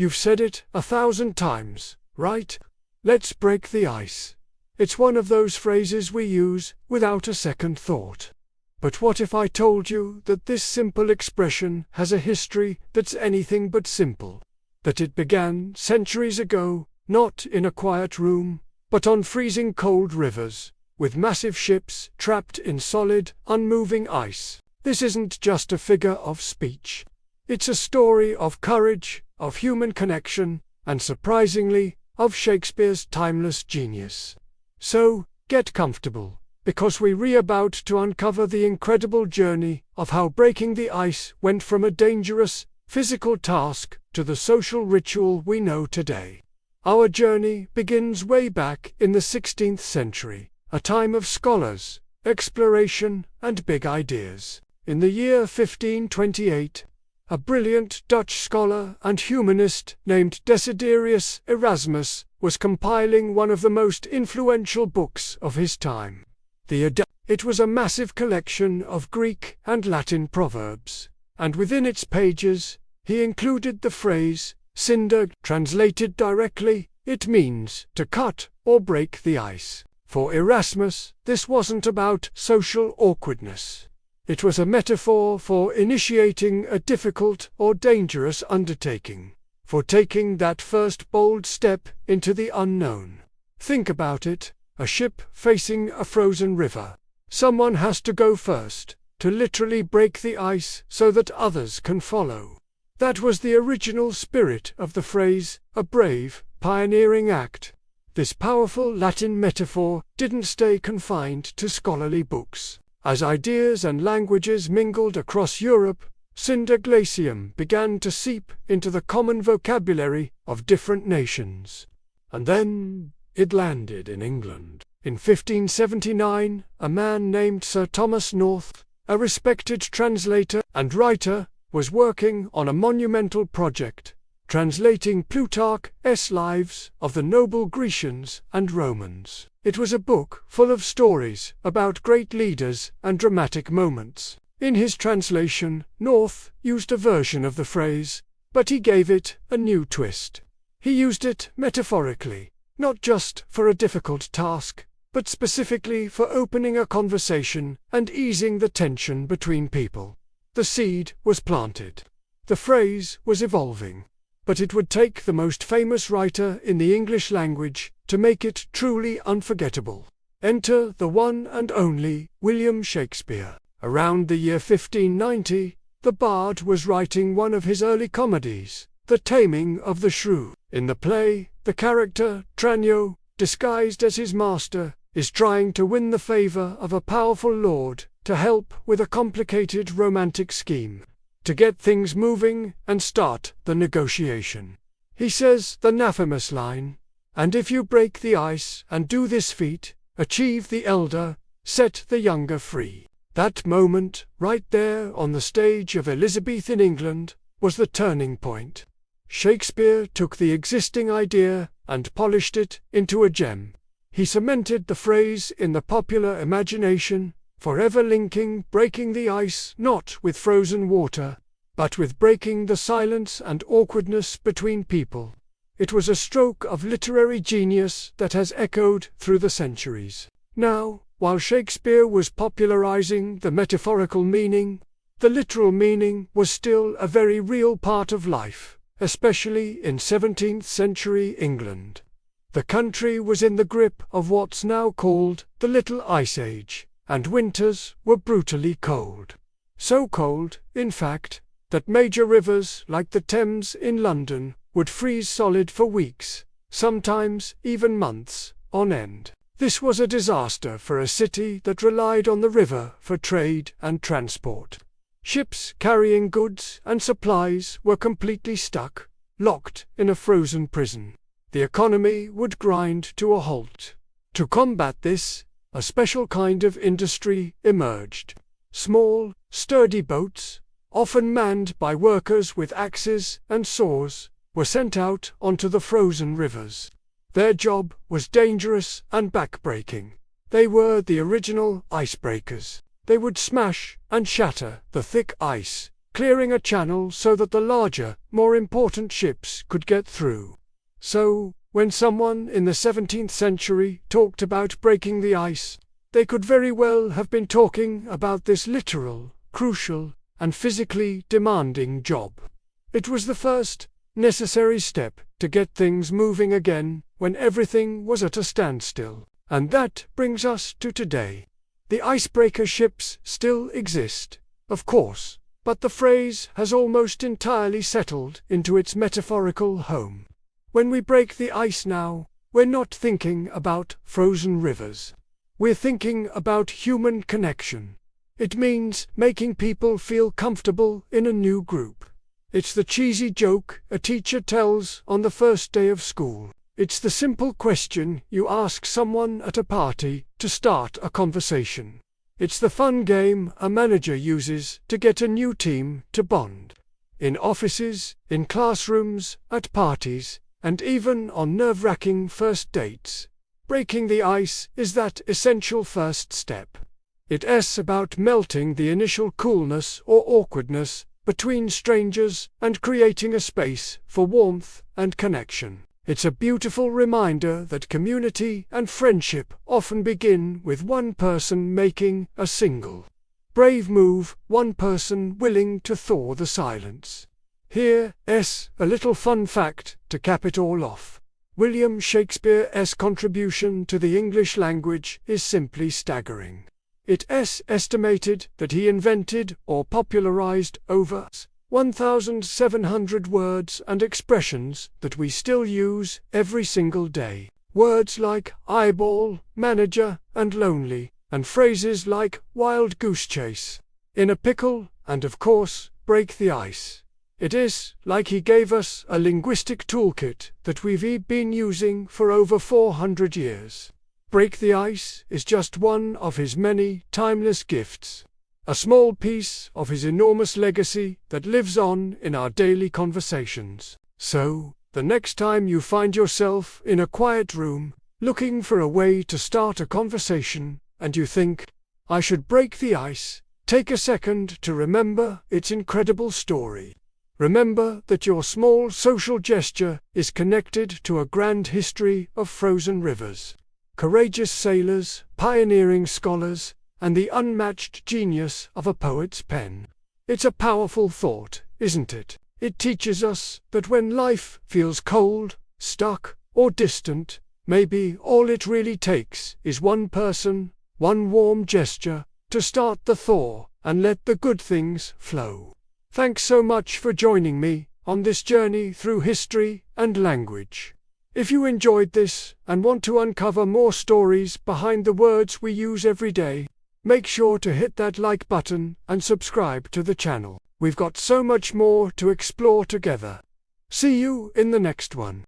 You've said it 1,000 times, right? Let's break the ice. It's one of those phrases we use without a second thought. But what if I told you that this simple expression has a history that's anything but simple? That it began centuries ago, not in a quiet room, but on freezing cold rivers, with massive ships trapped in solid, unmoving ice. This isn't just a figure of speech. It's a story of courage, of human connection, and surprisingly, of Shakespeare's timeless genius. So, get comfortable, because we're about to uncover the incredible journey of how breaking the ice went from a dangerous, physical task to the social ritual we know today. Our journey begins way back in the 16th century, a time of scholars, exploration, and big ideas. In the year 1528, a brilliant Dutch scholar and humanist named Desiderius Erasmus was compiling one of the most influential books of his time. It was a massive collection of Greek and Latin proverbs, and within its pages, he included the phrase, cinder. Translated directly, it means to cut or break the ice. For Erasmus, this wasn't about social awkwardness. It was a metaphor for initiating a difficult or dangerous undertaking, for taking that first bold step into the unknown. Think about it, a ship facing a frozen river. Someone has to go first, to literally break the ice so that others can follow. That was the original spirit of the phrase, a brave, pioneering act. This powerful Latin metaphor didn't stay confined to scholarly books. As ideas and languages mingled across Europe, cinder glacium began to seep into the common vocabulary of different nations. And then it landed in England. In 1579, a man named Sir Thomas North, a respected translator and writer, was working on a monumental project, translating Plutarch's lives of the noble Grecians and Romans. It was a book full of stories about great leaders and dramatic moments. In his translation, North used a version of the phrase, but he gave it a new twist. He used it metaphorically, not just for a difficult task, but specifically for opening a conversation and easing the tension between people. The seed was planted. The phrase was evolving. But it would take the most famous writer in the English language to make it truly unforgettable. Enter the one and only William Shakespeare. Around the year 1590, the bard was writing one of his early comedies, The Taming of the Shrew. In the play, the character, Tranio, disguised as his master, is trying to win the favor of a powerful lord to help with a complicated romantic scheme, to get things moving and start the negotiation. He says the infamous line, "And if you break the ice and do this feat, achieve the elder, set the younger free." That moment, right there on the stage of Elizabethan England, was the turning point. Shakespeare took the existing idea and polished it into a gem. He cemented the phrase in the popular imagination, forever linking breaking the ice not with frozen water, but with breaking the silence and awkwardness between people. It was a stroke of literary genius that has echoed through the centuries. Now, while Shakespeare was popularizing the metaphorical meaning, the literal meaning was still a very real part of life, especially in 17th century England. The country was in the grip of what's now called the Little Ice Age, and winters were brutally cold. So cold, in fact, that major rivers like the Thames in London would freeze solid for weeks, sometimes even months, on end. This was a disaster for a city that relied on the river for trade and transport. Ships carrying goods and supplies were completely stuck, locked in a frozen prison. The economy would grind to a halt. To combat this, a special kind of industry emerged. Small, sturdy boats, often manned by workers with axes and saws, were sent out onto the frozen rivers. Their job was dangerous and backbreaking. They were the original icebreakers. They would smash and shatter the thick ice, clearing a channel so that the larger, more important ships could get through. So, when someone in the 17th century talked about breaking the ice, they could very well have been talking about this literal, crucial, and physically demanding job. It was the first, necessary step to get things moving again when everything was at a standstill. And that brings us to today. The icebreaker ships still exist, of course, but the phrase has almost entirely settled into its metaphorical home. When we break the ice now, we're not thinking about frozen rivers. We're thinking about human connection. It means making people feel comfortable in a new group. It's the cheesy joke a teacher tells on the first day of school. It's the simple question you ask someone at a party to start a conversation. It's the fun game a manager uses to get a new team to bond. In offices, in classrooms, at parties, and even on nerve-wracking first dates, breaking the ice is that essential first step. It's about melting the initial coolness or awkwardness between strangers and creating a space for warmth and connection. It's a beautiful reminder that community and friendship often begin with one person making a single, brave move, one person willing to thaw the silence. Here's a little fun fact to cap it all off. William Shakespeare's contribution to the English language is simply staggering. It's estimated that he invented or popularized over 1,700 words and expressions that we still use every single day. Words like eyeball, manager, and lonely, and phrases like wild goose chase, in a pickle, and of course, break the ice. It is like he gave us a linguistic toolkit that we've been using for over 400 years. Break the ice is just one of his many timeless gifts, a small piece of his enormous legacy that lives on in our daily conversations. So, the next time you find yourself in a quiet room, looking for a way to start a conversation, and you think, I should break the ice, take a second to remember its incredible story. Remember that your small social gesture is connected to a grand history of frozen rivers, courageous sailors, pioneering scholars, and the unmatched genius of a poet's pen. It's a powerful thought, isn't it? It teaches us that when life feels cold, stuck, or distant, maybe all it really takes is one person, one warm gesture, to start the thaw and let the good things flow. Thanks so much for joining me on this journey through history and language. If you enjoyed this and want to uncover more stories behind the words we use every day, make sure to hit that like button and subscribe to the channel. We've got so much more to explore together. See you in the next one.